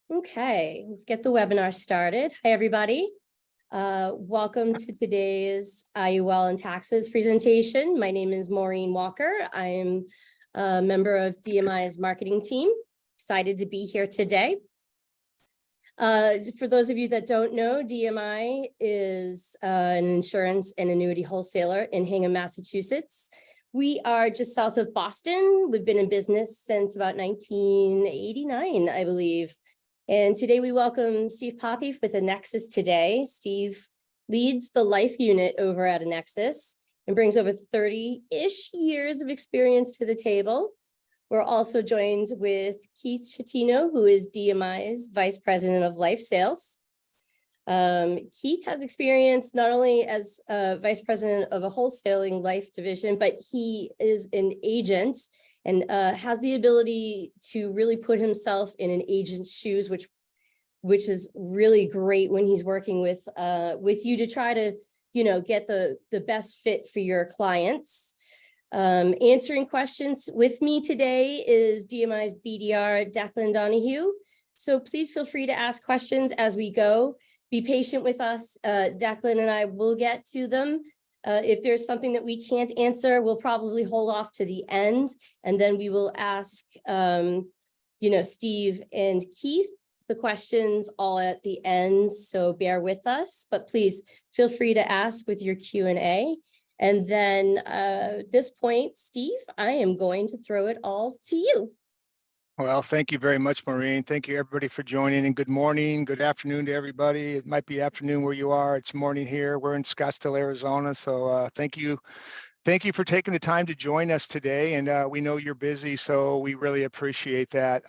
Okay, let's get the webinar started. Hi, everybody. Welcome to today's IUL and Taxes presentation. My name is Maureen Walker. I am a member of DMI's marketing team. Excited to be here today. For those of you that don't know, DMI is an insurance and annuity wholesaler in Hingham, Massachusetts. We are just south of Boston. We've been in business since about 1989, I believe. And today we welcome Steve Poppy with Annexus today. Steve leads the life unit over at Annexus and brings over 30-ish years of experience to the table. We're also joined with Keith Chatino, who is DMI's Vice President of Life Sales. Keith has experience not only as Vice President of a wholesaling life division, but he is an agent and has the ability to really put himself in an agent's shoes, which is really great when he's working with you to try to, get the best fit for your clients. Answering questions with me today is DMI's BDR, Declan Donahue. So please feel free to ask questions as we go. Be patient with us. Declan and I will get to them. If there's something that we can't answer, we'll probably hold off to the end, and then we will ask, Steve and Keith the questions all at the end. So bear with us, but please feel free to ask with your Q&A. And then at this point, Steve, I am going to throw it all to you. Well, thank you very much, Maureen. Thank you, everybody, for joining, and good morning, good afternoon to everybody. It might be afternoon where you are. It's morning here. We're in Scottsdale, Arizona. So thank you. Thank you for taking the time to join us today. And we know you're busy, so we really appreciate that.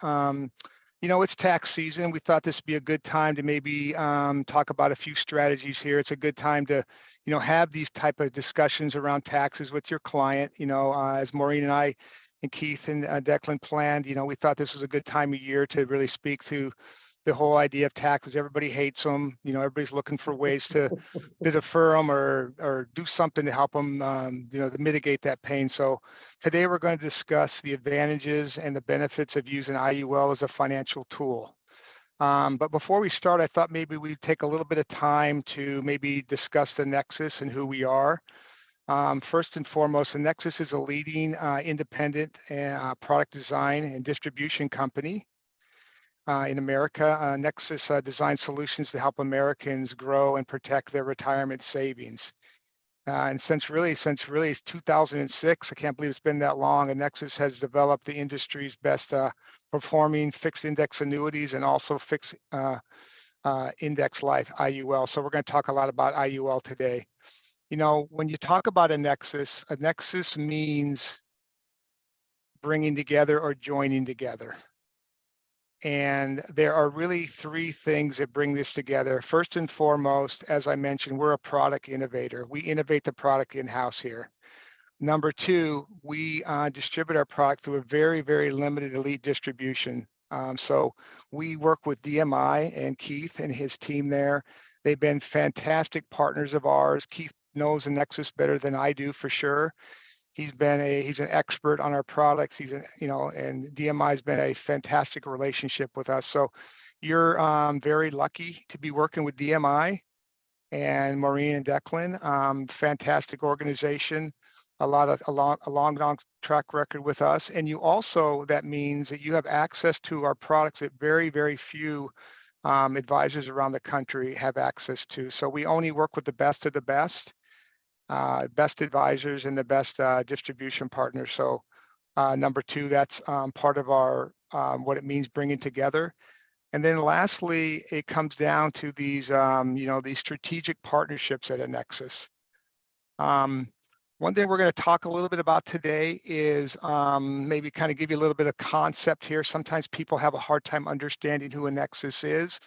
It's tax season. We thought this would be a good time to maybe talk about a few strategies here. It's a good time to, have these type of discussions around taxes with your client. As Maureen and I and Keith and Declan planned, we thought this was a good time of year to really speak to the whole idea of taxes. Everybody hates them. Everybody's looking for ways to defer them or do something to help them, to mitigate that pain. So today we're going to discuss the advantages and the benefits of using IUL as a financial tool. But before we start, I thought maybe we'd take a little bit of time to maybe discuss the Annexus and who we are. First and foremost, Annexus is a leading independent product design and distribution company in America. Annexus designs solutions to help Americans grow and protect their retirement savings. And since really 2006, I can't believe it's been that long, Annexus has developed the industry's best performing fixed index annuities and also fixed index life, IUL. So we're going to talk a lot about IUL today. When you talk about Annexus means bringing together or joining together. And there are really three things that bring this together. First and foremost, as I mentioned, we're a product innovator. We innovate the product in-house here. Number two, we distribute our product through a very, very limited elite distribution. So we work with DMI and Keith and his team there. They've been fantastic partners of ours. Keith knows Annexus better than I do, for sure. He's an expert on our products. And DMI has been a fantastic relationship with us. So you're very lucky to be working with DMI and Maureen and Declan. Fantastic organization, a long track record with us. And that means that you have access to our products that very, very few advisors around the country have access to. So we only work with the best of the best advisors and the best distribution partners. So number two, that's part of our what it means bringing together. And then lastly, it comes down to these these strategic partnerships at Annexus. One thing we're going to talk a little bit about today is maybe kind of give you a little bit of concept here. Sometimes people have a hard time understanding who Annexus is,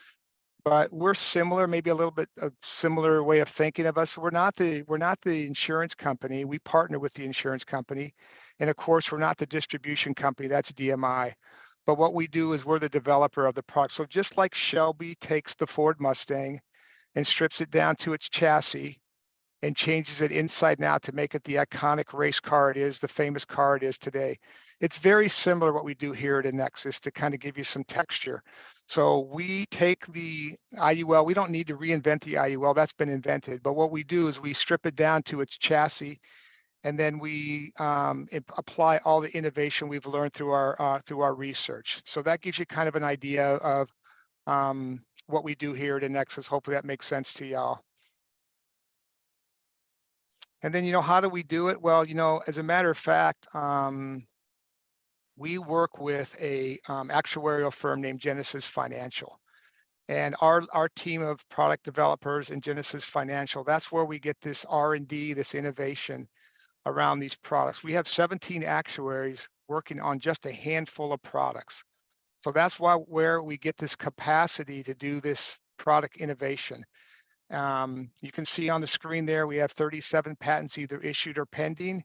but we're similar, maybe a little bit of similar way of thinking of us. We're not the insurance company. We partner with the insurance company. And of course, we're not the distribution company. That's DMI. But what we do is we're the developer of the product. So just like Shelby takes the Ford Mustang and strips it down to its chassis and changes it inside and out to make it the iconic race car it is, the famous car it is today. It's very similar to what we do here at Annexus to kind of give you some texture. So we take the IUL, we don't need to reinvent the IUL, that's been invented, but what we do is we strip it down to its chassis, and then we apply all the innovation we've learned through our research. So that gives you kind of an idea of what we do here at Annexus. Hopefully that makes sense to y'all. And then, how do we do it? Well, as a matter of fact, we work with a actuarial firm named Genesis Financial. And our team of product developers in Genesis Financial, that's where we get this R&D, this innovation around these products. We have 17 actuaries working on just a handful of products. So that's where we get this capacity to do this product innovation. You can see on the screen there, we have 37 patents either issued or pending.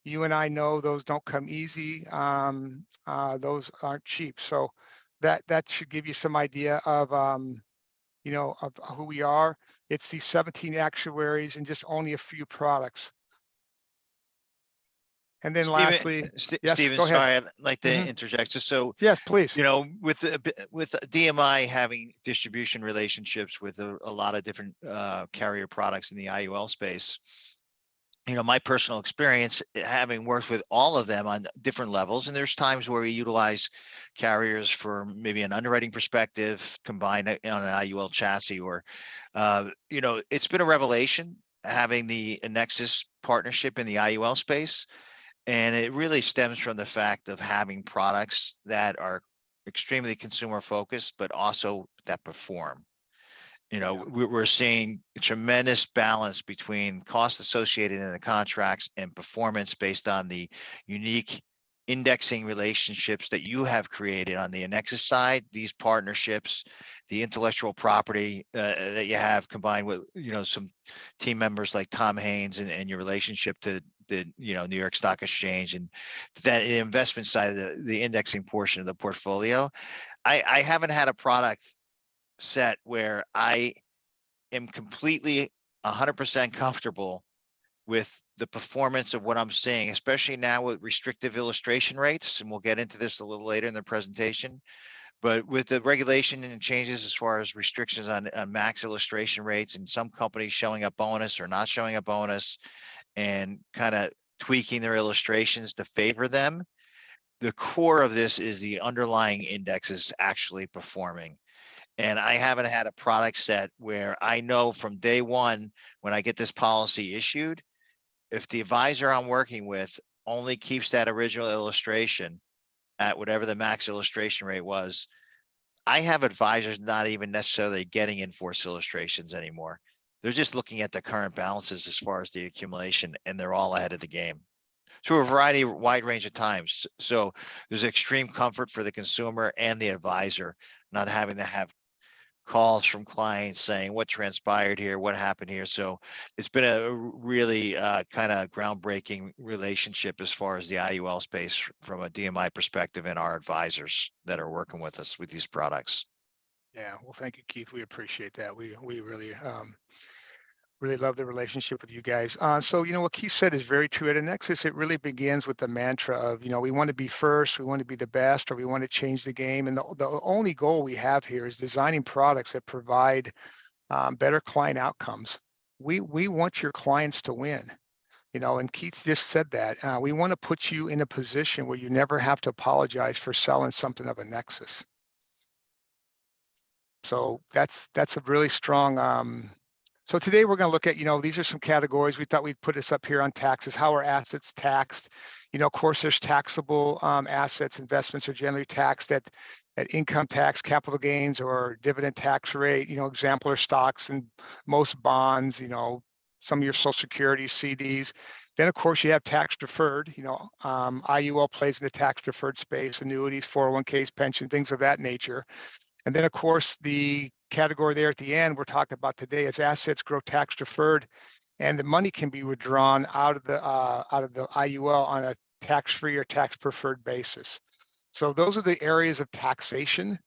You and I know those don't come easy. Those aren't cheap. So that should give you some idea of, of who we are. It's these 17 actuaries and just only a few products. And then lastly, yes, Stephen, go ahead. sorry, I'd like to interject. Just so, yes, please. With DMI having distribution relationships with a lot of different carrier products in the IUL space, my personal experience having worked with all of them on different levels, and there's times where we utilize carriers for maybe an underwriting perspective combined on an IUL chassis, or it's been a revelation having the Annexus partnership in the IUL space. And it really stems from the fact of having products that are extremely consumer focused, but also that perform. We're seeing a tremendous balance between cost associated in the contracts and performance based on the unique indexing relationships that you have created on the Annexus side, these partnerships, the intellectual property that you have combined with, some team members like Tom Haynes and your relationship to the New York Stock Exchange, and that investment side of the indexing portion of the portfolio. I haven't had a product set where I am completely 100% comfortable with the performance of what I'm seeing, especially now with restrictive illustration rates, and we'll get into this a little later in the presentation. But with the regulation and changes as far as restrictions on max illustration rates, and some companies showing a bonus or not showing a bonus, and kind of tweaking their illustrations to favor them, the core of this is the underlying index is actually performing. And I haven't had a product set where I know from day one, when I get this policy issued, if the advisor I'm working with only keeps that original illustration at whatever the max illustration rate was, I have advisors not even necessarily getting in-force illustrations anymore. They're just looking at the current balances as far as the accumulation, and they're all ahead of the game through a wide range of times. So there's extreme comfort for the consumer and the advisor, not having to have calls from clients saying what transpired here, what happened here. So it's been a really kind of groundbreaking relationship as far as the IUL space from a DMI perspective and our advisors that are working with us with these products. Yeah, well, thank you, Keith. We appreciate that. We really really love the relationship with you guys. So, what Keith said is very true. At Annexus, it really begins with the mantra of, we want to be first, we want to be the best, or we want to change the game. And the only goal we have here is designing products that provide better client outcomes. We want your clients to win, and Keith just said that. We want to put you in a position where you never have to apologize for selling something of Annexus. So that's a really strong. So today we're going to look at, these are some categories. We thought we'd put this up here on taxes. How are assets taxed? Of course, there's taxable assets. Investments are generally taxed at income tax, capital gains, or dividend tax rate. Exemplar stocks and most bonds. Some of your Social Security, CDs. Then, of course, you have tax deferred. IUL plays in the tax deferred space. Annuities, 401ks, pension, things of that nature. And then, of course, the category there at the end we're talking about today is assets grow tax deferred, and the money can be withdrawn out of the IUL on a tax-free or tax preferred basis. So those are the areas of taxation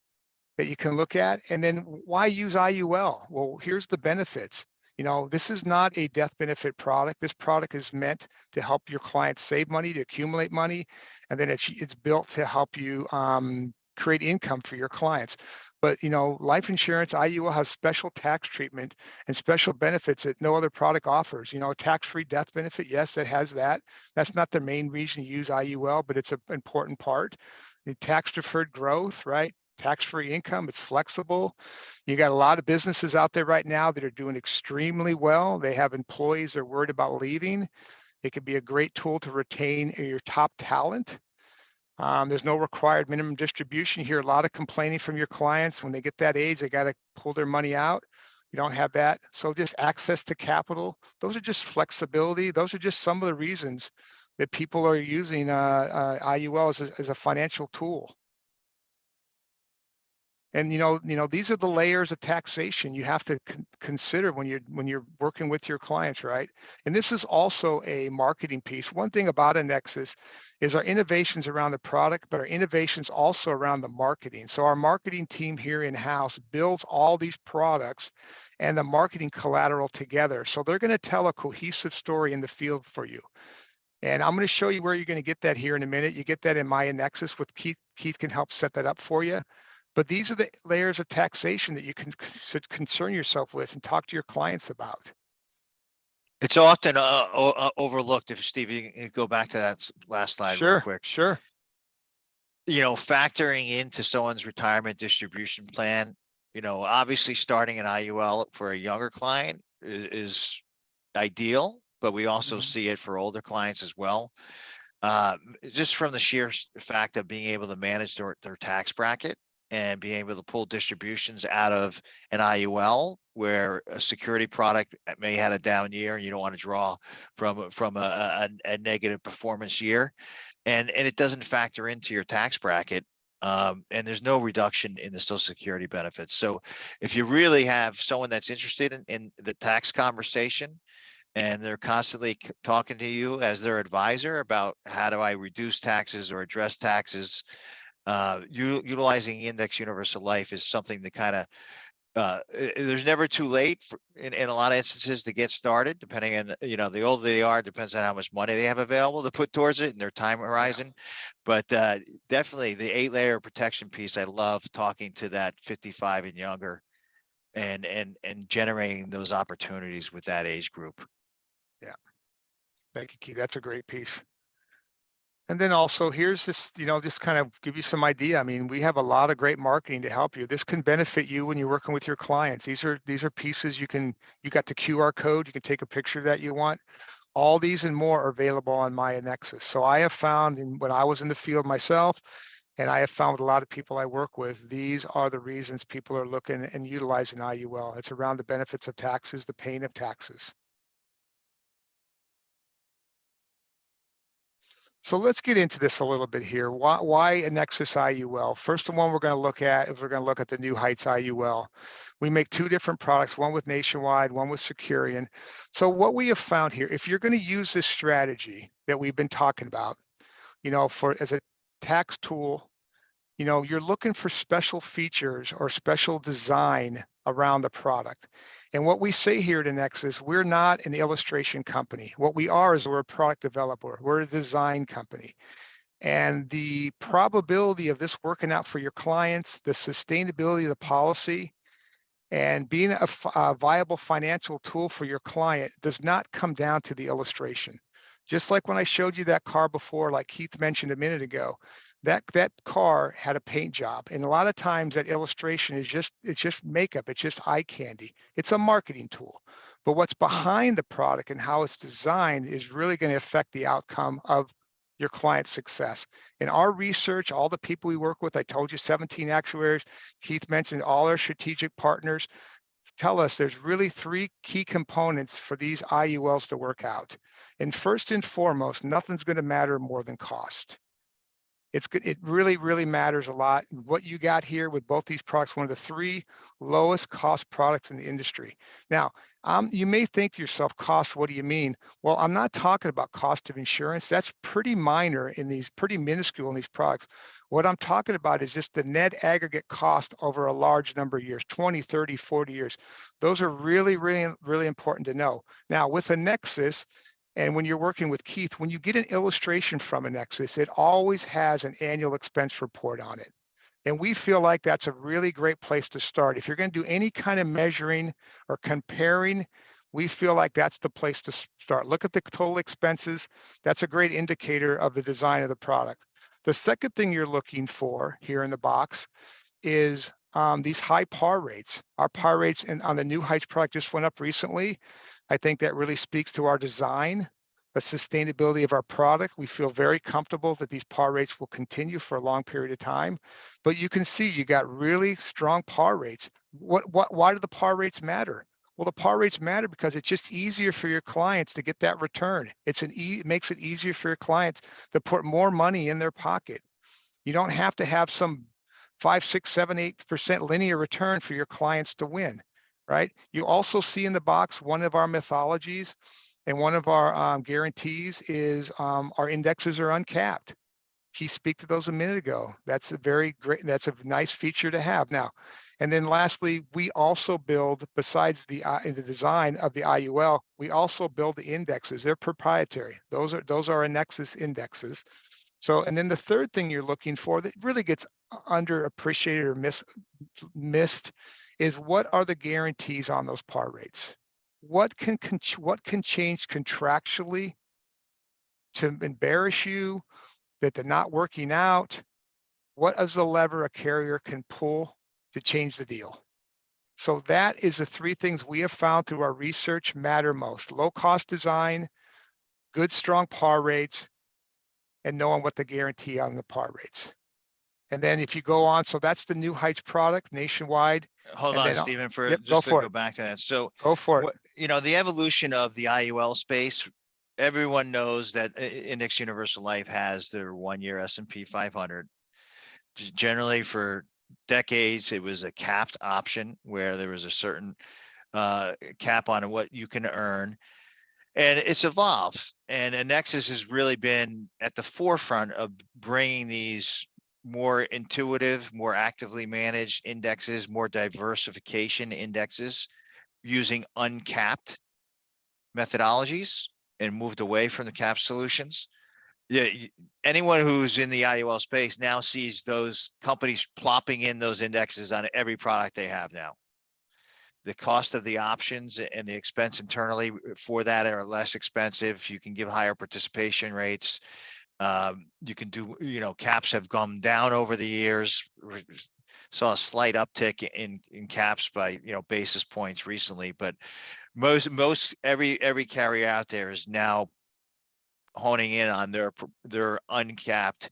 that you can look at. And then why use IUL? Well, here's the benefits. You know, this is not a death benefit product. This product is meant to help your clients save money, to accumulate money, and then it's built to help you create income for your clients. But you know, life insurance, IUL has special tax treatment and special benefits that no other product offers. You know, a tax-free death benefit, yes, it has that. That's not the main reason you use IUL, but it's an important part. The tax-deferred growth, right? Tax-free income, it's flexible. You got a lot of businesses out there right now that are doing extremely well. They have employees they're worried about leaving. It could be a great tool to retain your top talent. There's no required minimum distribution. You hear a lot of complaining from your clients when they get that age, they got to pull their money out. You don't have that. So just access to capital. Those are just flexibility. Those are just some of the reasons that people are using IUL as a financial tool. And you know, these are the layers of taxation you have to consider when you're working with your clients, right? And this is also a marketing piece. One thing about Annexus is our innovations around the product, but our innovations also around the marketing. So our marketing team here in-house builds all these products and the marketing collateral together. So they're going to tell a cohesive story in the field for you. And I'm going to show you where you're going to get that here in a minute. You get that in my Annexus with Keith. Keith can help set that up for you. But these are the layers of taxation that you should concern yourself with and talk to your clients about. It's often overlooked. If Steve, you can go back to that last slide real quick. Sure. You know, factoring into someone's retirement distribution plan, you know, obviously starting an IUL for a younger client is ideal, but we also see it for older clients as well. Just from the sheer fact of being able to manage their tax bracket and being able to pull distributions out of an IUL where a security product may had a down year and you don't want to draw from a negative performance year, and it doesn't factor into your tax bracket, and there's no reduction in the Social Security benefits. So if you really have someone that's interested in the tax conversation and they're constantly talking to you as their advisor about how do I reduce taxes or address taxes, utilizing Index Universal Life is something that kind of, there's never too late in a lot of instances to get started, depending on, you know, the older they are, depends on how much money they have available to put towards it and their time horizon. Yeah. But definitely the 8-layer protection piece, I love talking to that 55 and younger and generating those opportunities with that age group. Yeah. Thank you, Keith. That's a great piece. And then also here's this, you know, just kind of give you some idea. I mean, we have a lot of great marketing to help you. This can benefit you when you're working with your clients. These are pieces you got the QR code, you can take a picture that you want. All these and more are available on my Annexus. So I have found when I was in the field myself, and I have found with a lot of people I work with, these are the reasons people are looking and utilizing IUL. It's around the benefits of taxes, the pain of taxes. So let's get into this a little bit here. Why Annexus IUL? First one we're going to look at is we're going to look at the new Heights IUL. We make 2 different products, one with Nationwide, one with Securian. So what we have found here, if you're going to use this strategy that we've been talking about, you know, as a tax tool, you know, you're looking for special features or special design around the product. And what we say here at Annexus, we're not an illustration company. What we are is we're a product developer. We're a design company. And the probability of this working out for your clients, the sustainability of the policy, and being a viable financial tool for your client does not come down to the illustration. Just like when I showed you that car before, like Keith mentioned a minute ago, that car had a paint job. And a lot of times that illustration is it's just makeup. It's just eye candy. It's a marketing tool. But what's behind the product and how it's designed is really going to affect the outcome of your client's success. In our research, all the people we work with, I told you 17 actuaries, Keith mentioned all our strategic partners, tell us there's really 3 key components for these IULs to work out. And first and foremost, nothing's going to matter more than cost. It really, really matters a lot. What you got here with both these products, one of the 3 lowest cost products in the industry. Now, you may think to yourself, cost, what do you mean? Well, I'm not talking about cost of insurance. That's pretty minor in these, pretty minuscule in these products. What I'm talking about is just the net aggregate cost over a large number of years, 20, 30, 40 years. Those are really, really, really important to know. Now with Annexus, and when you're working with Keith, when you get an illustration from Annexus, it always has an annual expense report on it. And we feel like that's a really great place to start. If you're going to do any kind of measuring or comparing, we feel like that's the place to start. Look at the total expenses. That's a great indicator of the design of the product. The second thing you're looking for here in the box is these high par rates. Our par rates on the new Heights product just went up recently. I think that really speaks to our design, the sustainability of our product. We feel very comfortable that these par rates will continue for a long period of time. But you can see you got really strong par rates. Why do the par rates matter? Well, the par rates matter because it's just easier for your clients to get that return. It makes it easier for your clients to put more money in their pocket. You don't have to have some 5, 6, 7, 8% linear return for your clients to win, right? You also see in the box one of our methodologies and one of our guarantees is our indexes are uncapped. He spoke to those a minute ago. That's a very great, that's a nice feature to have now. And then lastly, we also build, besides the in the design of the IUL, we also build the indexes. They're proprietary. Those are Annexus indexes. So, and then the third thing you're looking for that really gets underappreciated or missed is what are the guarantees on those par rates? What can change contractually to embarrass you that they're not working out? What is the lever a carrier can pull to change the deal? So that is the three things we have found through our research matter most: low cost design, good strong par rates, and knowing what the guarantee on the par rates. And then if you go on, so that's the new Heights product nationwide. Hold And on, then, Stephen, for yep, just go to for go it. back to that. So Go for it. what, you know, the evolution of the IUL space, everyone knows that Index Universal Life has their 1-year S&P 500. Generally for decades, it was a capped option where there was a certain cap on what you can earn. And it's evolved. And Annexus has really been at the forefront of bringing these more intuitive, more actively managed indexes, more diversification indexes using uncapped methodologies and moved away from the cap solutions. Yeah, anyone who's in the IUL space now sees those companies plopping in those indexes on every product they have now. The cost of the options and the expense internally for that are less expensive. You can give higher participation rates. You can do, you know, caps have gone down over the years. Saw a slight uptick in caps by, you know, basis points recently, but every carrier out there is now honing in on their uncapped,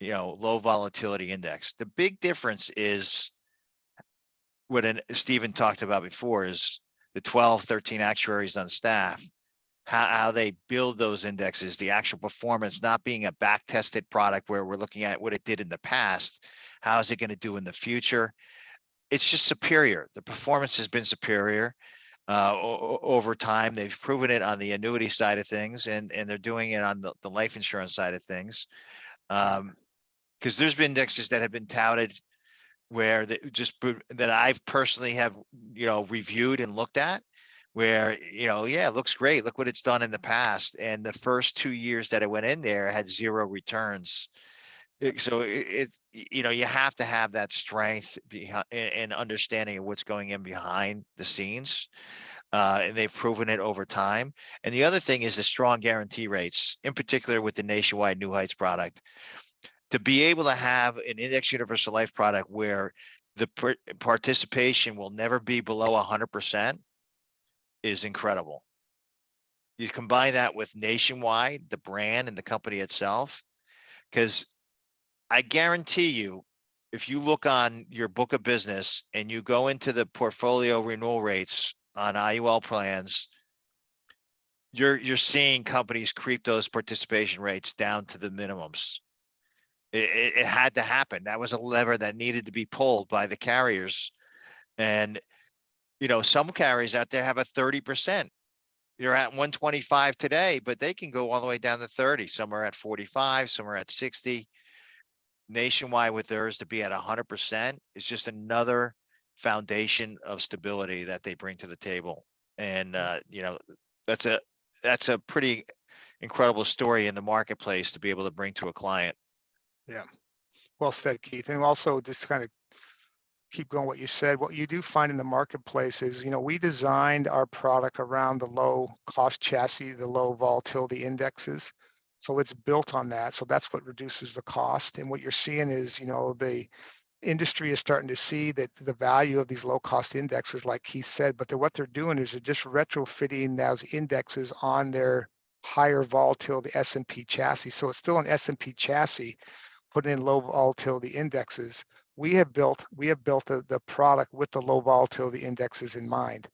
you know, low volatility index. The big difference is what Stephen talked about before is the 12, 13 actuaries on staff, how they build those indexes, the actual performance, not being a back tested product where we're looking at what it did in the past. How is it going to do in the future? It's just superior. The performance has been superior over time. They've proven it on the annuity side of things, and they're doing it on the life insurance side of things. Because there's been indexes that have been touted where that I've personally have, you know, reviewed and looked at where, you know, yeah, it looks great. Look what it's done in the past. And the first 2 years that it went in there had 0 returns. So you know, you have to have that strength behind and understanding of what's going in behind the scenes. And they've proven it over time. And the other thing is the strong guarantee rates, in particular with the nationwide New Heights product. To be able to have an Index Universal Life product where the participation will never be below 100% is incredible. You combine that with Nationwide, the brand and the company itself, because I guarantee you, if you look on your book of business and you go into the portfolio renewal rates on IUL plans, you're seeing companies creep those participation rates down to the minimums. It had to happen. That was a lever that needed to be pulled by the carriers. And, you know, some carriers out there have a 30%. You're at 125 today, but they can go all the way down to 30. Some are at 45, some are at 60. Nationwide with theirs to be at 100% is just another foundation of stability that they bring to the table. And, you know, that's a pretty incredible story in the marketplace to be able to bring to a client. Yeah. Well said, Keith. And also just kind of keep going what you said, what you do find in the marketplace is, we designed our product around the low cost chassis, the low volatility indexes. So it's built on that. So that's what reduces the cost. And what you're seeing is, the industry is starting to see that the value of these low cost indexes, like Keith said, but what they're doing is they're just retrofitting those indexes on their higher volatility S&P chassis. So it's still an S&P chassis, put in low volatility indexes. We have built the product with the low volatility indexes in mind.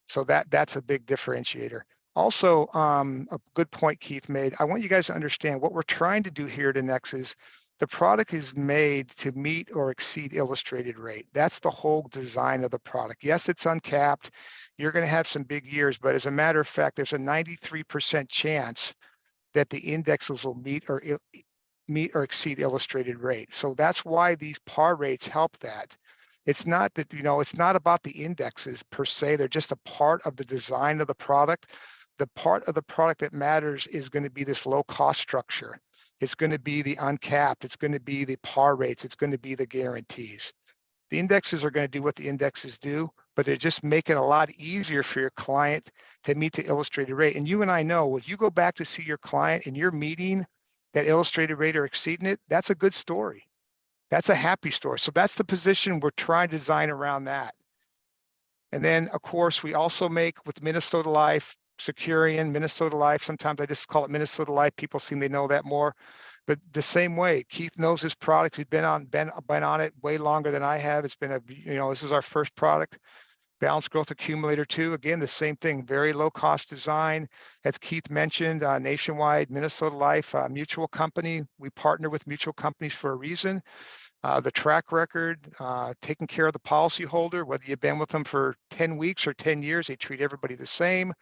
So that's a big differentiator. Also, a good point Keith made. I want you guys to understand what we're trying to do here at Annexus. The product is made to meet or exceed illustrated rate. That's the whole design of the product. Yes, it's uncapped. You're going to have some big years, but as a matter of fact, there's a 93% chance that the indexes will meet or exceed illustrated rate. So that's why these par rates help that. It's not that, it's not about the indexes per se. They're just a part of the design of the product. The part of the product that matters is going to be this low cost structure. It's going to be the uncapped. It's going to be the par rates. It's going to be the guarantees. The indexes are going to do what the indexes do, but they just make it a lot easier for your client to meet the illustrated rate. And you and I know, when you go back to see your client and you're meeting that illustrated rate or exceeding it, that's a good story. That's a happy story. So that's the position we're trying to design around that. And then, of course, we also make with Minnesota Life, Securian, Minnesota Life. Sometimes I just call it Minnesota Life. People seem they know that more. But the same way, Keith knows his product. He's been on it way longer than I have. It's been this is our first product. Balanced Growth Accumulator 2, again, the same thing, very low cost design. As Keith mentioned, Nationwide, Minnesota Life, mutual company. We partner with mutual companies for a reason. The track record, taking care of the policyholder, whether you've been with them for 10 weeks or 10 years, they treat everybody the same.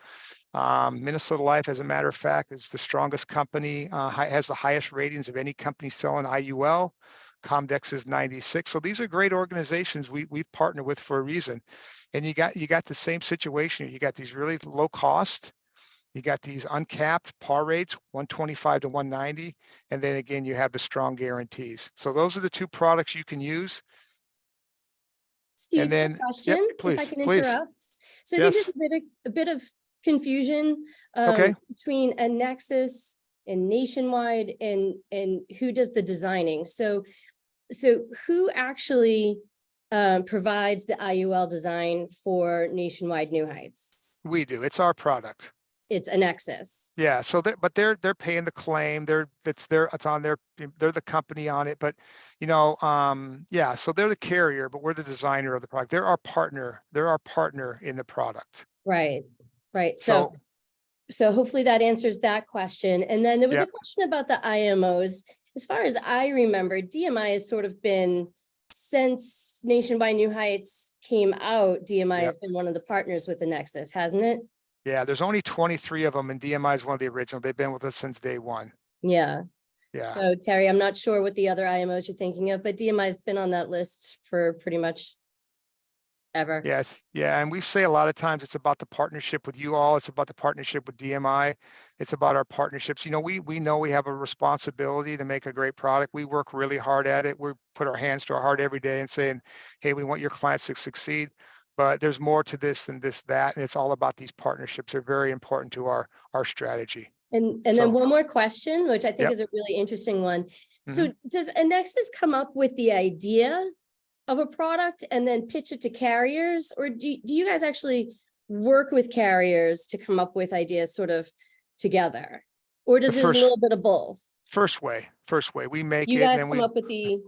Minnesota Life, as a matter of fact, is the strongest company, has the highest ratings of any company selling IUL. Comdex is 96. So these are great organizations we've partnered with for a reason. And you got the same situation. You got these really low cost. You got these uncapped par rates, 125 to 190. And then again, you have the strong guarantees. So those are the two products you can use. Steve, And then, question, yep, please, if I can please. interrupt. So I Yes. think there's a bit of confusion Okay. between Annexus and Nationwide and who does the designing. So who actually provides the IUL design for Nationwide New Heights? We do. It's our product. It's Annexus. Yeah. So they're paying the claim. It's on their, they're the company on it. But yeah. So they're the carrier, but we're the designer of the product. They're our partner. They're our partner in the product. Right. So hopefully that answers that question. And then there was a question about the IMOs. As far as I remember, DMI has sort of been, since Nationwide New Heights came out, DMI has been one of the partners with Annexus, hasn't it? Yeah, there's only 23 of them, and DMI is one of the original. They've been with us since day one. Yeah. Yeah. So Terry, I'm not sure what the other IMOs you're thinking of, but DMI has been on that list for pretty much ever. Yes. Yeah. And we say a lot of times it's about the partnership with you all. It's about the partnership with DMI. It's about our partnerships. We know we have a responsibility to make a great product. We work really hard at it. We put our hands to our heart every day and saying, hey, we want your clients to succeed. But there's more to this than that. And it's all about these partnerships. They're very important to our strategy. And then one more question, which I think is a really interesting one. So does Annexus come up with the idea of a product and then pitch it to carriers, or do you guys actually work with carriers to come up with ideas sort of together, or does it a little bit of both? First way, we make you it. guys and then come up with the.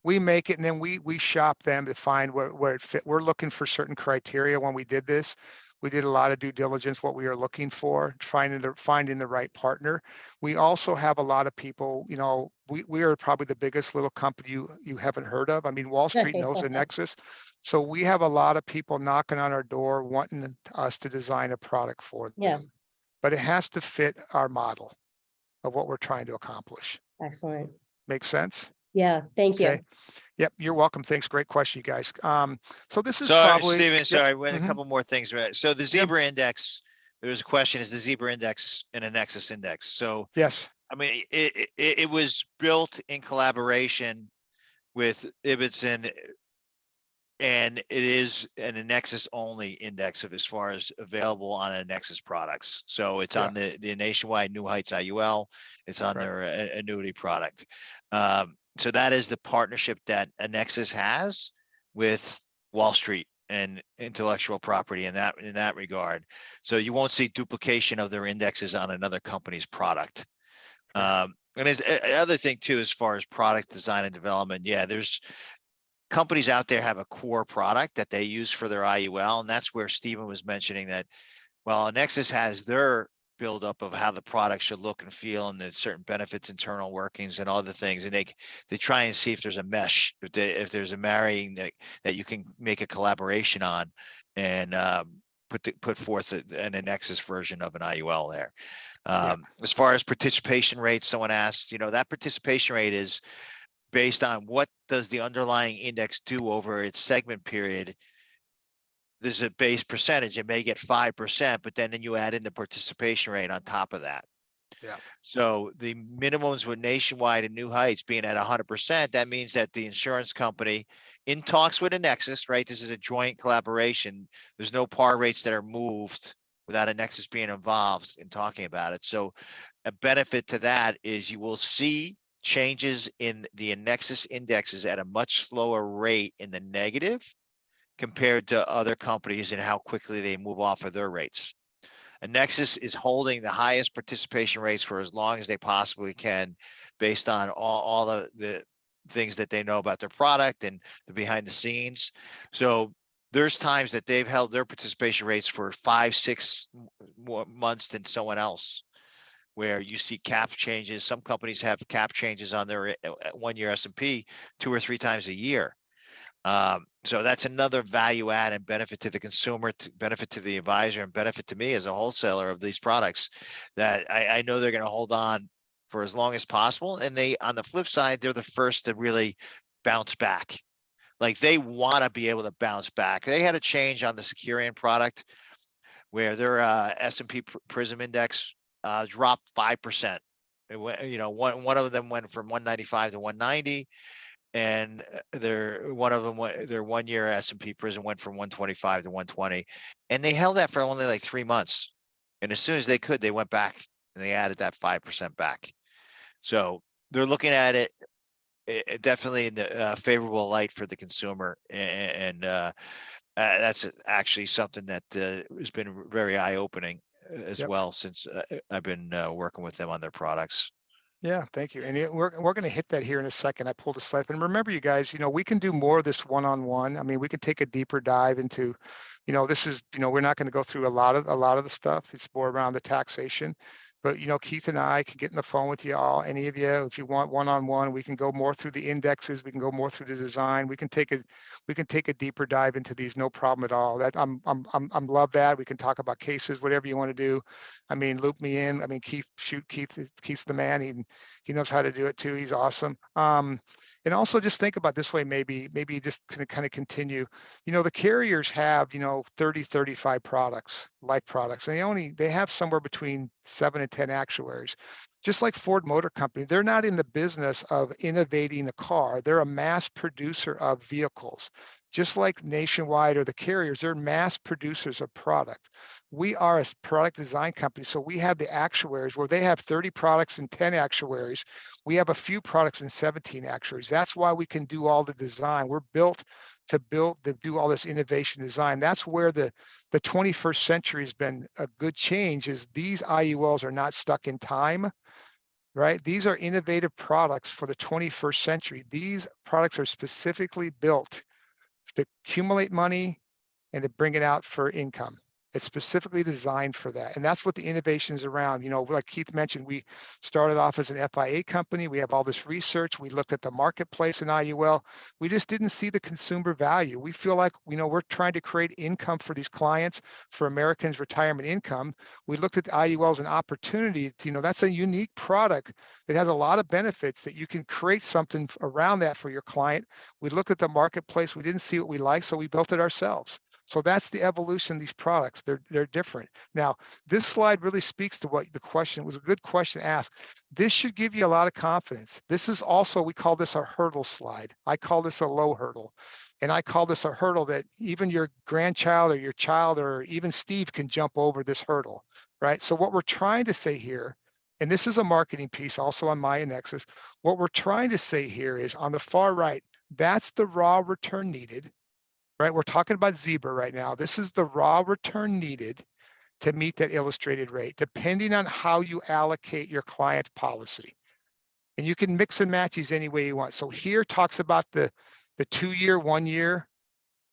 We make it and then we shop them to find where it fit. We're looking for certain criteria when we did this. We did a lot of due diligence, what we are looking for, finding the right partner. We also have a lot of people, we are probably the biggest little company you haven't heard of. I mean, Wall Street knows Annexus. So we have a lot of people knocking on our door wanting us to design a product for them. Yeah. But it has to fit our model of what we're trying to accomplish. Excellent. Make sense? Yeah, thank you. Okay. Yep, you're welcome. Thanks. Great question, you guys. So this is Sorry, probably Stephen, yep, sorry, a mhm, couple more things, right? So the yep, zebra index, there was a question, is the zebra index an Annexus index? So, yes, I mean, it was built in collaboration with Ibbotson, and it is an Annexus only index of as far as available on Annexus products. So it's yeah, on the nationwide New Heights IUL. It's on right, their annuity product. So that is the partnership that Annexus has with Wall Street and intellectual property in that regard. So you won't see duplication of their indexes on another company's product. okay, And there's other thing too, as far as product design and development. Yeah, there's companies out there have a core product that they use for their IUL, and that's where Stephen was mentioning that, well, Annexus has their buildup of how the product should look and feel, and the certain benefits, internal workings, and other things, and they try and see if there's a mesh, if there's a marrying that you can make a collaboration on, and put forth an Annexus version of an IUL there. yeah, As far as participation rates, someone asked, that participation rate is based on what does the underlying index do over its segment period. There's a base percentage. It may get 5%, but then you add in the participation rate on top of that. yeah, So the minimums with Nationwide and New Heights being at 100%, that means that the insurance company, in talks with Annexus, right? This is a joint collaboration. There's no par rates that are moved without Annexus being involved in talking about it. So a benefit to that is you will see changes in the Annexus indexes at a much slower rate in the negative compared to other companies and how quickly they move off of their rates. Annexus is holding the highest participation rates for as long as they possibly can, based on all the things that they know about their product and the behind the scenes. So there's times that they've held their participation rates for 5-6 more months than someone else, where you see cap changes. Some companies have cap changes on their 1-year S&P 2 or 3 times a year. So that's another value add and benefit to the consumer, benefit to the advisor, and benefit to me as a wholesaler of these products, that I know they're going to hold on for as long as possible. And they, on the flip side, they're the first to really bounce back. Like, they want to be able to bounce back. They had a change on the Securian product where their S&P Prism index dropped 5%. It went, one of them went from 195 to 190, and their 1-year S&P Prism went from 125 to 120, and they held that for only like 3 months. And as soon as they could, they went back and they added that 5% back. So they're looking at it, definitely in the favorable light for the consumer, and that's actually something that has been very eye-opening as yep. well, since I've been working with them on their products. Yeah, thank you. And we're going to hit that here in a second. I pulled a slide. And remember, you guys, we can do more of this one-on-one. I mean, we could take a deeper dive into, this is, we're not going to go through a lot of the stuff. It's more around the taxation. But, Keith and I can get on the phone with you all, any of you, if you want one-on-one. We can go more through the indexes. We can go more through the design. We can take a deeper dive into these, no problem at all. That I'm love that. We can talk about cases, whatever you want to do. I mean, loop me in. I mean, Keith's the man. He knows how to do it too. He's awesome. And also just think about this way, maybe just kind of continue. The carriers have, 30, 35 products, life products, and they have somewhere between 7 and 10 actuaries. Just like Ford Motor Company, they're not in the business of innovating a car. They're a mass producer of vehicles. Just like Nationwide or the carriers, they're mass producers of product. We are a product design company, so we have the actuaries where they have 30 products and 10 actuaries. We have a few products and 17 actuaries. That's why we can do all the design. We're built to do all this innovation design. That's where the 21st century has been a good change, is these IULs are not stuck in time, right? These are innovative products for the 21st century. These products are specifically built to accumulate money and to bring it out for income. It's specifically designed for that. And that's what the innovation is around. You know, like Keith mentioned, we started off as an FIA company. We have all this research. We looked at the marketplace in IUL. We just didn't see the consumer value. We feel like, you know, we're trying to create income for these clients, for Americans' retirement income. We looked at the IUL as an opportunity to, you know, that's a unique product that has a lot of benefits that you can create something around that for your client. We looked at the marketplace. We didn't see what we liked, so we built it ourselves. So that's the evolution of these products. They're different. Now, this slide really speaks to what the question was. A good question asked. This should give you a lot of confidence. This is also, we call this a hurdle slide. I call this a low hurdle. And I call this a hurdle that even your grandchild or your child or even Steve can jump over this hurdle, right? So what we're trying to say here, and this is a marketing piece also on my Annexus, what we're trying to say here is on the far right, that's the raw return needed. Right, we're talking about Zebra right now. This is the raw return needed to meet that illustrated rate, depending on how you allocate your client's policy. And you can mix and match these any way you want. So here talks about the 2-year, 1-year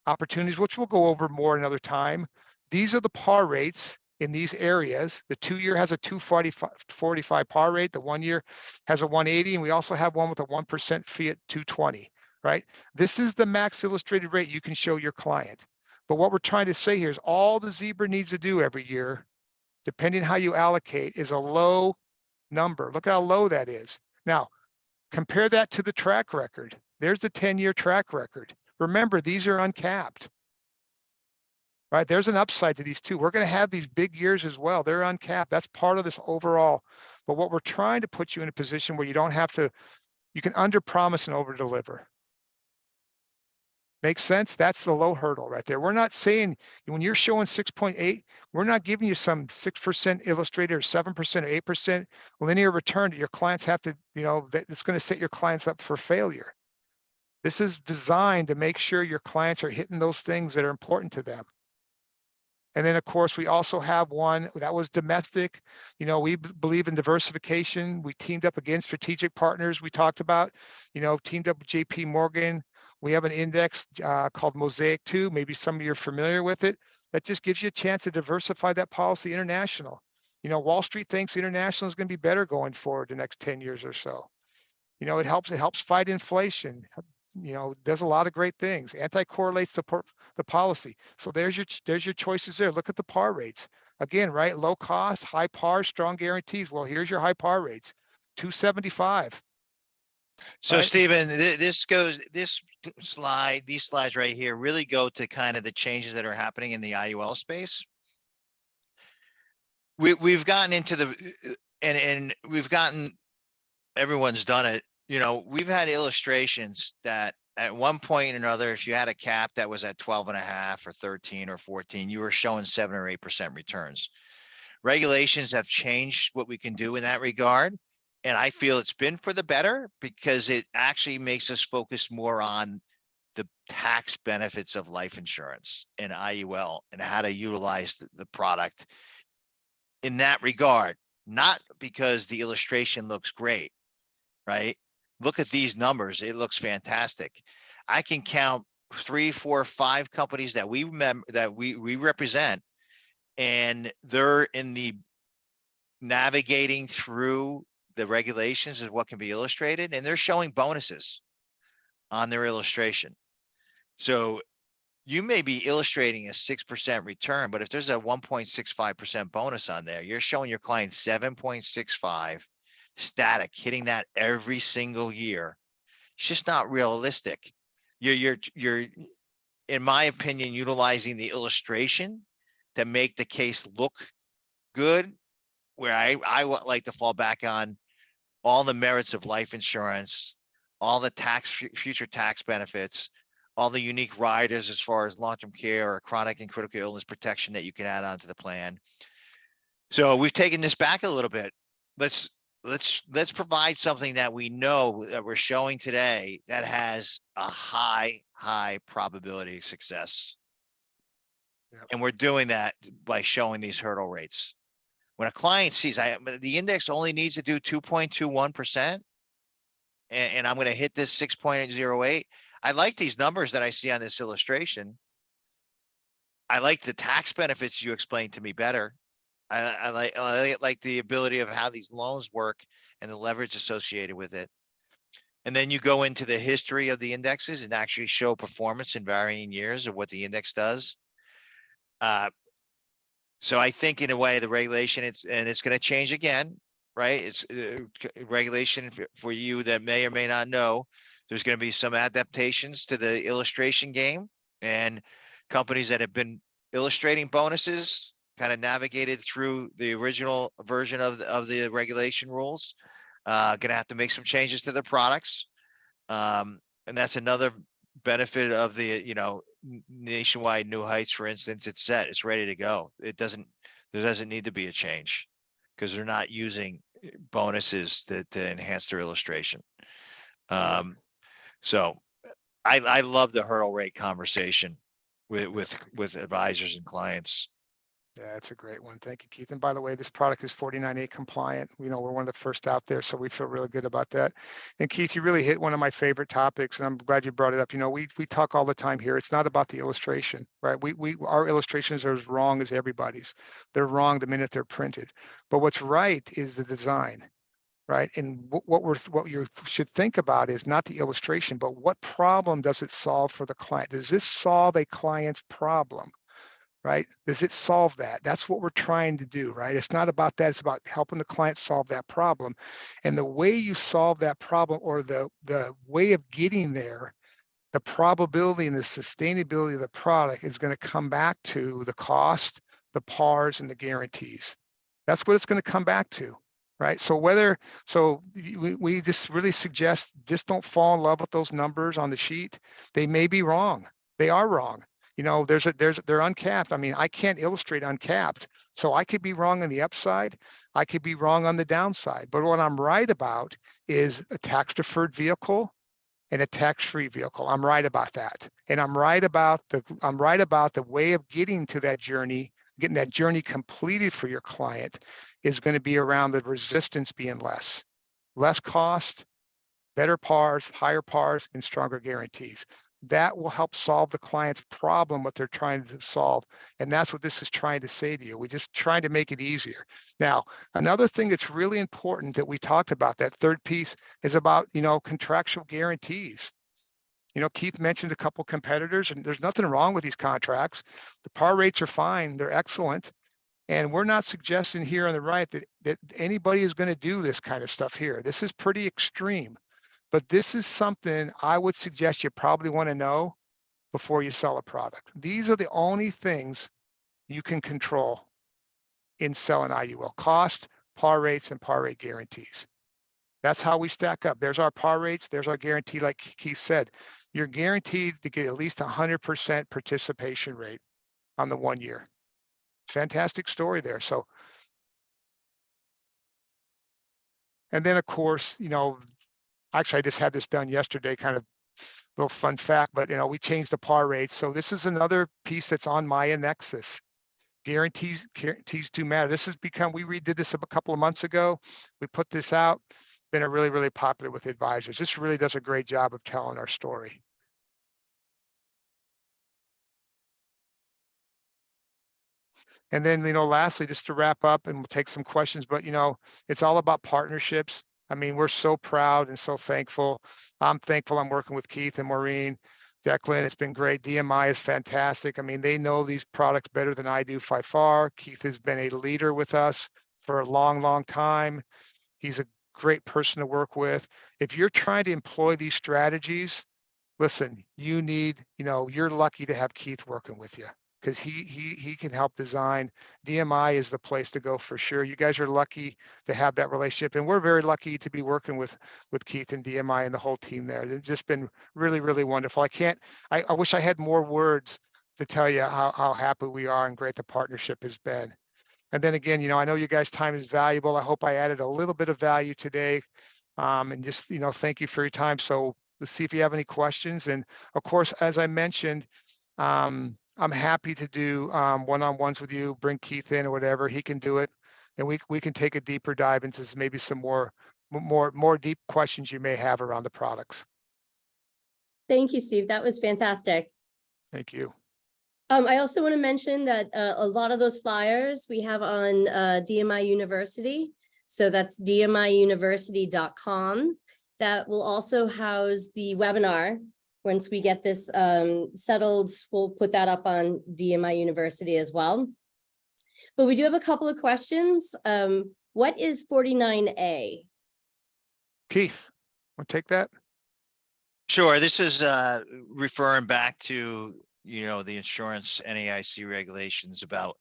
opportunities, which we'll go over more another time. These are the par rates in these areas. The 2-year has a 245 par rate. The 1-year has a 180, and we also have one with a 1% fee at 220. Right? This is the max illustrated rate you can show your client. But what we're trying to say here is all the Zebra needs to do every year, depending how you allocate, is a low number. Look how low that is. Now, compare that to the track record. There's the 10-year track record. Remember, these are uncapped. Right? There's an upside to these too. We're going to have these big years as well. They're uncapped. That's part of this overall. But what we're trying to put you in a position where you don't have to, you can under promise and over deliver. Makes sense? That's the low hurdle right there. We're not saying when you're showing 6.8, we're not giving you some 6% illustrated or 7% or 8% linear return that your clients have to, you know, that's going to set your clients up for failure. This is designed to make sure your clients are hitting those things that are important to them. And then, of course, we also have one that was domestic. You know, we believe in diversification. We teamed up against strategic partners we talked about, you know, teamed up with JP Morgan. We have an index called Mosaic 2. Maybe some of you are familiar with it. That just gives you a chance to diversify that policy international. You know, Wall Street thinks international is going to be better going forward the next 10 years or so. You know, it helps fight inflation. You know, there's a lot of great things. Anti-correlates the policy. So there's your choices there. Look at the par rates. Again, right? Low cost, high par, strong guarantees. Well, here's your high par rates. 275. So Right. Stephen, these slides right here really go to kind of the changes that are happening in the IUL space. We've gotten into and we've gotten, everyone's done it. You know, we've had illustrations that at one point or another, if you had a cap that was at 12.5 or 13 or 14, you were showing 7 or 8% returns. Regulations have changed what we can do in that regard. And I feel it's been for the better because it actually makes us focus more on the tax benefits of life insurance and IUL and how to utilize the product in that regard, not because the illustration looks great, right? Look at these numbers. It looks fantastic. I can count 3, 4, 5 companies that we represent, and they're in the navigating through the regulations of what can be illustrated, and they're showing bonuses on their illustration. So you may be illustrating a 6% return, but if there's a 1.65% bonus on there, you're showing your client 7.65 static, hitting that every single year. It's just not realistic. You're, in my opinion, utilizing the illustration to make the case look good, where I would like to fall back on all the merits of life insurance, all the future tax benefits, all the unique riders as far as long-term care or chronic and critical illness protection that you can add on to the plan. So we've taken this back a little bit. Let's provide something that we know that we're showing today that has a high probability of success. Yep. And we're doing that by showing these hurdle rates. When a client sees the index only needs to do 2.21%, and I'm going to hit this 6.08. I like these numbers that I see on this illustration. I like the tax benefits you explained to me better. I like the ability of how these loans work and the leverage associated with it. And then you go into the history of the indexes and actually show performance in varying years of what the index does. So I think in a way, the regulation, it's going to change again, right? It's regulation for you that may or may not know. There's going to be some adaptations to the illustration game, and companies that have been illustrating bonuses kind of navigated through the original version of the regulation rules. Going to have to make some changes to their products. And that's another benefit of the, nationwide New Heights, for instance. It's set, it's ready to go. There doesn't need to be a change because they're not using bonuses to enhance their illustration. So I love the hurdle rate conversation with advisors and clients. Yeah, it's a great one. Thank you, Keith. And by the way, this product is 49A compliant. We're one of the first out there, so we feel really good about that. And Keith, you really hit one of my favorite topics, and I'm glad you brought it up. We talk all the time here. It's not about the illustration, right? Our illustrations are as wrong as everybody's. They're wrong the minute they're printed. But what's right is the design, right? And what you should think about is not the illustration, but what problem does it solve for the client? Does this solve a client's problem? Right? Does it solve that? That's what we're trying to do, right? It's not about that. It's about helping the client solve that problem. And the way you solve that problem, or the way of getting there, the probability and the sustainability of the product is going to come back to the cost, the pars, and the guarantees. That's what it's going to come back to, right? So we just really suggest, just don't fall in love with those numbers on the sheet. They may be wrong. They are wrong. They're uncapped. I mean, I can't illustrate uncapped. So I could be wrong on the upside. I could be wrong on the downside. But what I'm right about is a tax deferred vehicle and a tax-free vehicle. I'm right about that. And I'm right about the way of getting to that journey, getting that journey completed for your client is going to be around the resistance being less cost, better pars, higher pars, and stronger guarantees. That will help solve the client's problem, what they're trying to solve. And that's what this is trying to say to you. We're just trying to make it easier. Now, another thing that's really important that we talked about, that third piece, is about, contractual guarantees. Keith mentioned a couple competitors, and there's nothing wrong with these contracts. The par rates are fine. They're excellent. And we're not suggesting here on the right that anybody is going to do this kind of stuff here. This is pretty extreme. But this is something I would suggest you probably want to know before you sell a product. These are the only things you can control in selling IUL: cost, par rates, and par rate guarantees. That's how we stack up. There's our par rates. There's our guarantee. Like Keith said, you're guaranteed to get at least 100% participation rate on the 1 year. Fantastic story there. So, and then of course, actually, I just had this done yesterday, kind of little fun fact, but we changed the par rate. So this is another piece that's on my Annexus. Guarantees do matter. This has become, we redid this a couple of months ago. We put this out, been a really, really popular with advisors. This really does a great job of telling our story. And then, lastly, just to wrap up, and we'll take some questions, but it's all about partnerships. I mean, we're so proud and so thankful. I'm thankful I'm working with Keith and Maureen. Declan, it's been great. DMI is fantastic. I mean, they know these products better than I do by far. Keith has been a leader with us for a long, long time. He's a great person to work with. If you're trying to employ these strategies, listen, you're lucky to have Keith working with you, because he can help design. DMI is the place to go for sure. You guys are lucky to have that relationship, and we're very lucky to be working with Keith and DMI and the whole team there. They've just been really, really wonderful. I wish I had more words to tell you how happy we are and great the partnership has been. And then again, I know you guys' time is valuable. I hope I added a little bit of value today. And just, thank you for your time. So let's see if you have any questions. And of course, as I mentioned, I'm happy to do one-on-ones with you, bring Keith in or whatever, he can do it. And we can take a deeper dive into maybe some more deep questions you may have around the products. Thank you, Steve. That was fantastic. Thank you. I also want to mention that a lot of those flyers we have on DMI University. So that's dmiuniversity.com. That will also house the webinar. Once we get this settled, we'll put that up on DMI University as well. But we do have a couple of questions. What is 49A? Keith, want to take that? Sure, this is referring back to, the insurance NAIC regulations about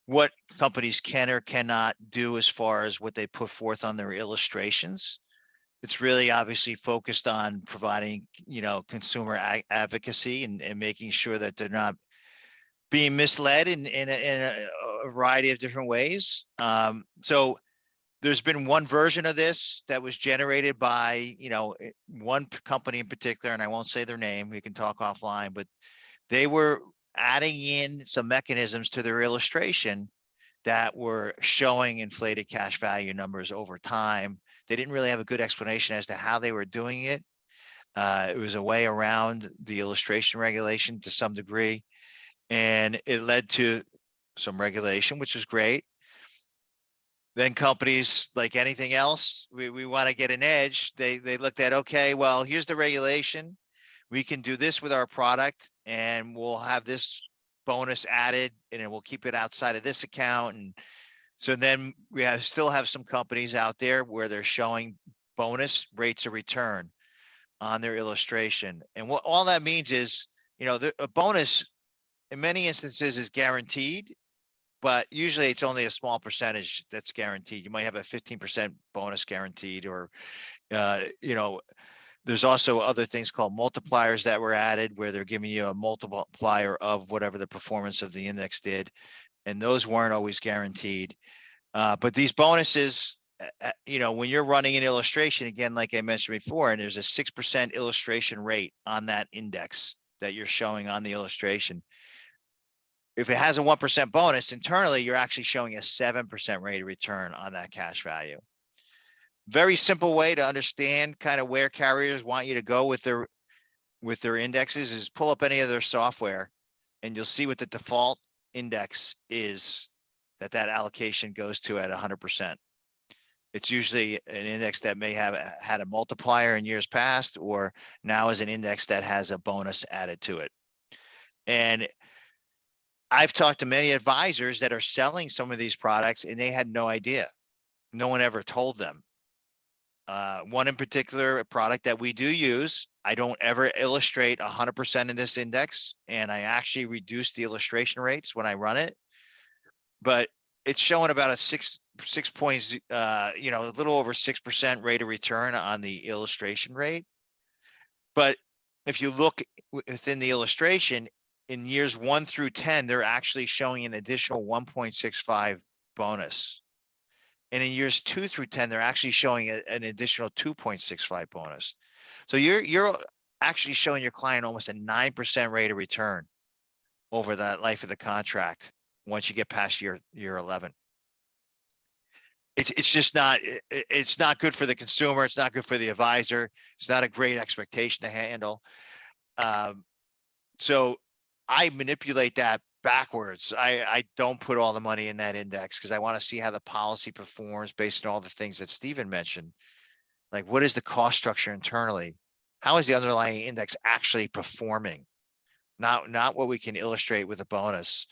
what companies can or cannot do as far as what they put forth on their illustrations. It's really obviously focused on providing, consumer advocacy and making sure that they're not being misled in a variety of different ways. So there's been one version of this that was generated by, one company in particular, and I won't say their name, we can talk offline, but they were adding in some mechanisms to their illustration that were showing inflated cash value numbers over time. They didn't really have a good explanation as to how they were doing it. It was a way around the illustration regulation to some degree, and it led to some regulation, which is great. Then companies, like anything else, we want to get an edge. They looked at, okay, well, here's the regulation. We can do this with our product and we'll have this bonus added and then we'll keep it outside of this account. And so then we still have some companies out there where they're showing bonus rates of return on their illustration. And what all that means is, a bonus in many instances is guaranteed, but usually it's only a small percentage that's guaranteed. You might have a 15% bonus guaranteed, or, there's also other things called multipliers that were added where they're giving you a multiplier of whatever the performance of the index did. And those weren't always guaranteed. But these bonuses, when you're running an illustration, again, like I mentioned before, and there's a 6% illustration rate on that index that you're showing on the illustration. If it has a 1% bonus internally, you're actually showing a 7% rate of return on that cash value. Very simple way to understand kind of where carriers want you to go with their indexes is pull up any of their software and you'll see what the default index is that allocation goes to at 100%. It's usually an index that may have had a multiplier in years past, or now is an index that has a bonus added to it. And I've talked to many advisors that are selling some of these products and they had no idea. No one ever told them. One in particular, a product that we do use, I don't ever illustrate 100% in this index, and I actually reduce the illustration rates when I run it. But it's showing about a 6 points, a little over 6% rate of return on the illustration rate. But if you look within the illustration, in years 1 through 10, they're actually showing an additional 1.65 bonus. And in years 2 through 10, they're actually showing an additional 2.65 bonus. So you're actually showing your client almost a 9% rate of return over the life of the contract once you get past year 11. It's just not, it's not good for the consumer. It's not good for the advisor. It's not a great expectation to handle. So I manipulate that backwards. I don't put all the money in that index because I want to see how the policy performs based on all the things that Stephen mentioned. Like, what is the cost structure internally? How is the underlying index actually performing? Not what we can illustrate with a bonus.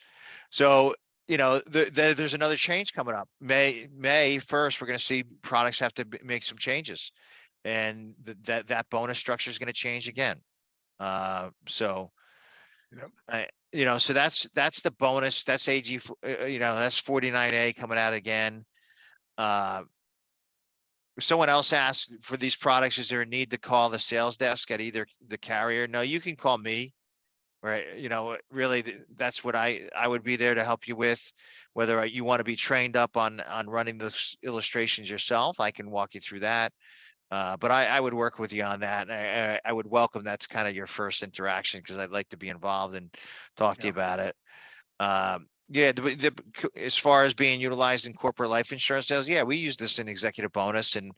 So, there's another change coming up. May 1st, we're going to see products have to make some changes, and that bonus structure is going to change again. So. Yep. So that's the bonus. That's AG, that's 49A coming out again. Someone else asked, for these products, is there a need to call the sales desk at either the carrier? No, you can call me, right? Really, that's what I would be there to help you with. Whether you want to be trained up on running those illustrations yourself, I can walk you through that. But I would work with you on that. And I would welcome that's kind of your first interaction, because I'd like to be involved and talk to you about it. As far as being utilized in corporate life insurance sales, we use this in executive bonus, and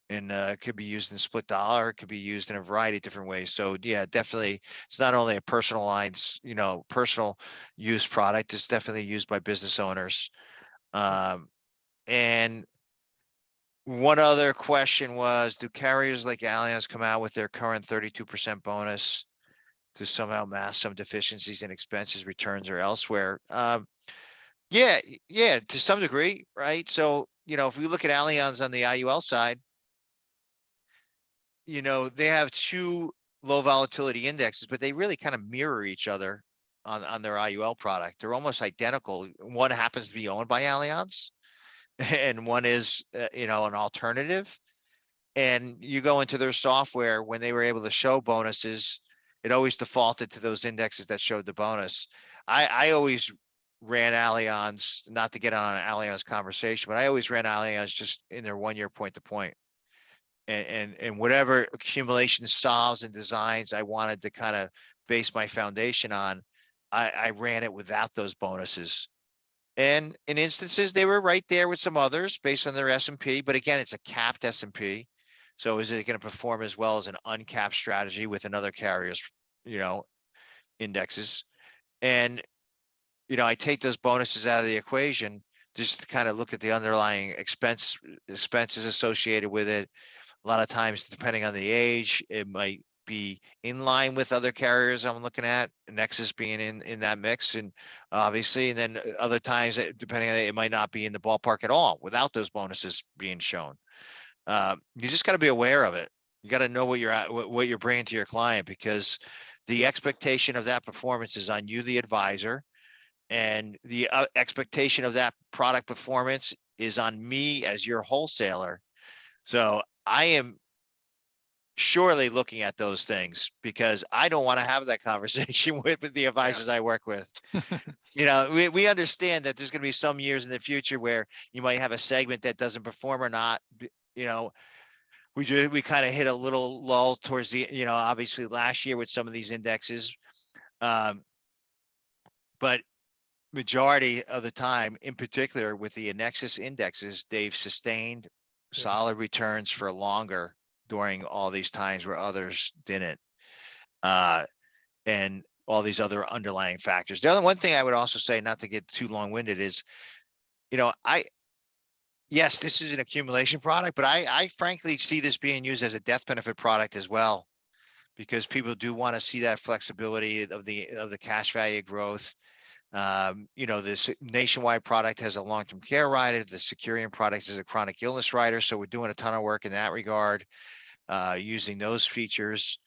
and it could be used in split dollar, it could be used in a variety of different ways. So yeah, definitely, it's not only a personal lines, personal use product, it's definitely used by business owners. And one other question was, do carriers like Allianz come out with their current 32% bonus to somehow mask some deficiencies in expenses, returns, or elsewhere? Yeah, yeah, to some degree, right? So, if we look at Allianz on the IUL side, they have two low volatility indexes, but they really kind of mirror each other on their IUL product. They're almost identical. One happens to be owned by Allianz and one is, an alternative. And you go into their software, when they were able to show bonuses, it always defaulted to those indexes that showed the bonus. I always ran Allianz, not to get on an Allianz conversation, but I always ran Allianz just in their 1 year point to point. And whatever accumulation solves and designs I wanted to kind of base my foundation on, I ran it without those bonuses. And in instances, they were right there with some others based on their S&P, but again, it's a capped S&P. So is it going to perform as well as an uncapped strategy with another carrier's, indexes? And, I take those bonuses out of the equation just to kind of look at the underlying expenses associated with it. A lot of times, depending on the age, it might be in line with other carriers I'm looking at, Annexus being in that mix, and obviously, and then other times, depending on it might not be in the ballpark at all without those bonuses being shown. You just got to be aware of it. You got to know what you're bringing to your client, because the expectation of that performance is on you, the advisor, and the expectation of that product performance is on me as your wholesaler. So I am surely looking at those things, because I don't want to have that conversation with the advisors I work with. We understand that there's going to be some years in the future where you might have a segment that doesn't perform or not. We kind of hit a little lull towards the, obviously last year with some of these indexes. But majority of the time, in particular with the Annexus indexes, they've sustained solid returns for longer during all these times where others didn't. And all these other underlying factors. The other one thing I would also say, not to get too long-winded, is, yes, this is an accumulation product, but I frankly see this being used as a death benefit product as well, because people do want to see that flexibility of the cash value growth. This nationwide product has a long-term care rider. The Securian product is a chronic illness rider. So we're doing a ton of work in that regard, using those features.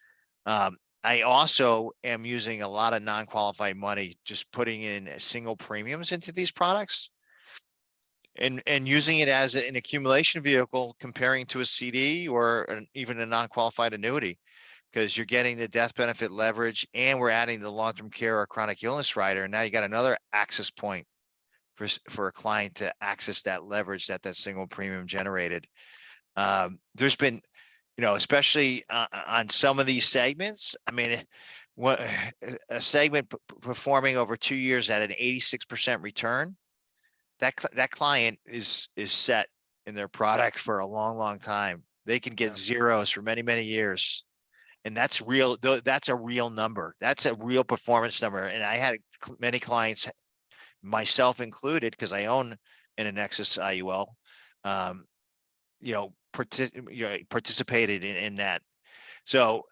I also am using a lot of non-qualified money, just putting in single premiums into these products, and using it as an accumulation vehicle, comparing to a CD or even a non-qualified annuity, because you're getting the death benefit leverage and we're adding the long-term care or chronic illness rider. And now you got another access point for a client to access that leverage that single premium generated. There's been, especially on some of these segments, I mean, what a segment performing over 2 years at an 86% return, that client is set in their product for a long, long time. They can get zeros for many, many years. And that's real. That's a real number. That's a real performance number. And I had many clients, myself included, because I own an Annexus IUL, participated in that. So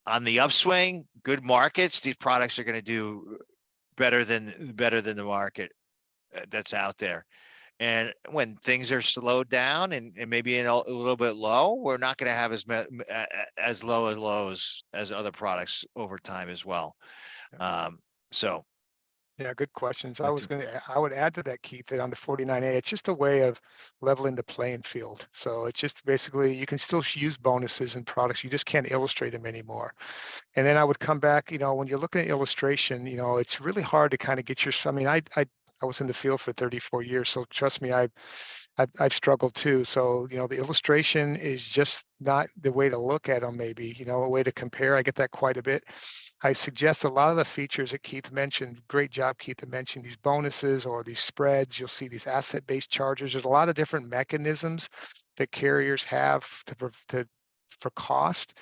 on the upswing, good markets, these products are going to do better than the market that's out there. And when things are slowed down and maybe a little bit low, we're not going to have as low as lows as other products over time as well. So. Yeah, good questions. I would add to that, Keith, that on the 49A, it's just a way of leveling the playing field. So it's just basically, you can still use bonuses and products. You just can't illustrate them anymore. And then I would come back, when you're looking at illustration, it's really hard to kind of get I mean, I was in the field for 34 years, so trust me, I've struggled too. So, the illustration is just not the way to look at them, maybe, a way to compare. I get that quite a bit. I suggest a lot of the features that Keith mentioned, great job, Keith, to mention these bonuses or these spreads. You'll see these asset-based charges. There's a lot of different mechanisms that carriers have for cost.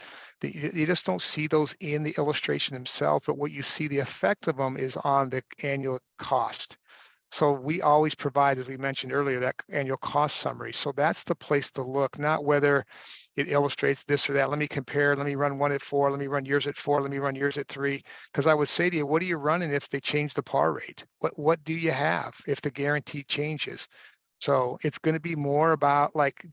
You just don't see those in the illustration themselves, but what you see the effect of them is on the annual cost. So we always provide, as we mentioned earlier, that annual cost summary. So that's the place to look, not whether it illustrates this or that. Let me compare, let me run one at 4, let me run yours at 4, let me run yours at 3. Because I would say to you, what are you running if they change the par rate? What do you have if the guarantee changes? So it's going to be more about, like,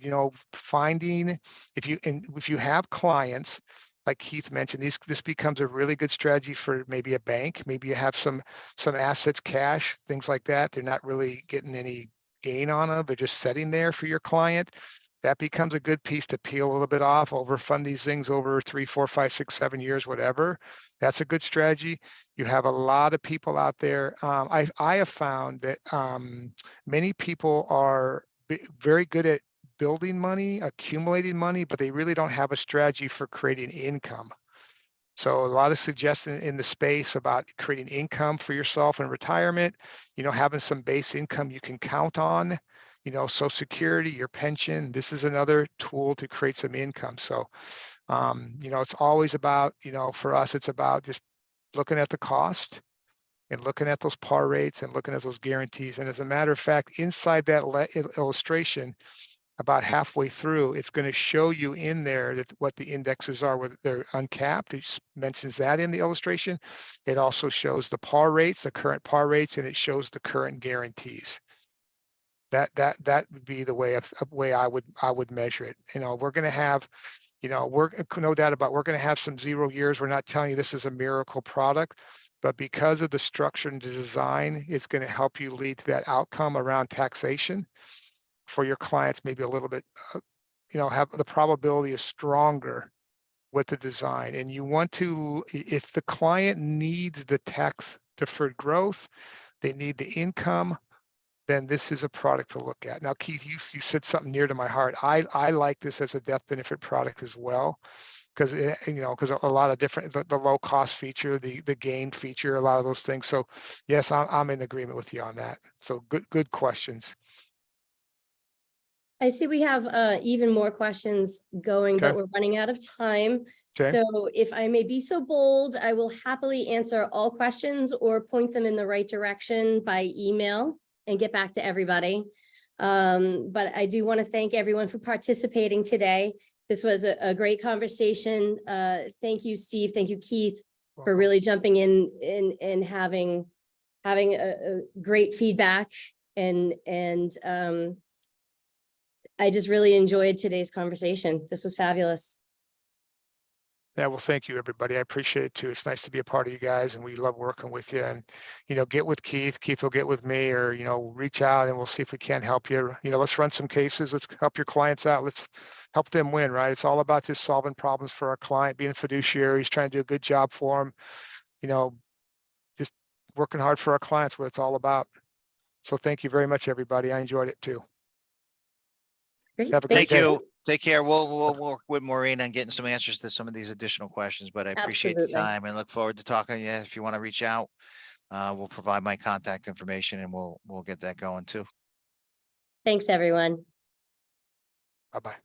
finding, if you have clients, like Keith mentioned, this becomes a really good strategy for maybe a bank. Maybe you have some assets, cash, things like that. They're not really getting any gain on them. They're just sitting there for your client. That becomes a good piece to peel a little bit off, overfund these things over 3, 4, 5, 6, 7 years, whatever. That's a good strategy. You have a lot of people out there. I have found that many people are very good at building money, accumulating money, but they really don't have a strategy for creating income. So a lot of suggestion in the space about creating income for yourself in retirement, having some base income you can count on, Social Security, your pension. This is another tool to create some income. So, it's always about, for us, it's about just looking at the cost and looking at those par rates and looking at those guarantees. And as a matter of fact, inside that illustration, about halfway through, it's going to show you in there that what the indexes are, whether they're uncapped. It mentions that in the illustration. It also shows the par rates, the current par rates, and it shows the current guarantees. That would be the way I would measure it. We're going to have, we're no doubt about, we're going to have some 0 years. We're not telling you this is a miracle product, but because of the structure and the design, it's going to help you lead to that outcome around taxation for your clients. Maybe a little bit, have the probability is stronger with the design. And you want to, if the client needs the tax deferred growth, they need the income, then this is a product to look at. Now, Keith, you said something near to my heart. I like this as a death benefit product as well, because because a lot of different, the low cost feature, the gain feature, a lot of those things. So yes, I'm in agreement with you on that. So good questions. I see we have even more questions going, but Okay. we're running out of time. Okay. So if I may be so bold, I will happily answer all questions or point them in the right direction by email and get back to everybody. But I do want to thank everyone for participating today. This was a great conversation. Thank you, Steve. Thank you, Keith, for Welcome. really jumping in and having a great feedback. And I just really enjoyed today's conversation. This was fabulous. Yeah, well, thank you, everybody. I appreciate it too. It's nice to be a part of you guys, and we love working with you. And, get with Keith. Keith will get with me, or, reach out and we'll see if we can help you. Let's run some cases. Let's help your clients out. Let's help them win, right? It's all about just solving problems for our client, being fiduciaries, trying to do a good job for them, just working hard for our clients, what it's all about. So thank you very much, everybody. I enjoyed it too. Great. Have a great Thank day. you. Take care. We'll work with Maureen on getting some answers to some of these additional questions, but I appreciate the Absolutely. time and look forward to talking to you. If you want to reach out, we'll provide my contact information and we'll get that going too. Thanks, everyone. Bye-bye.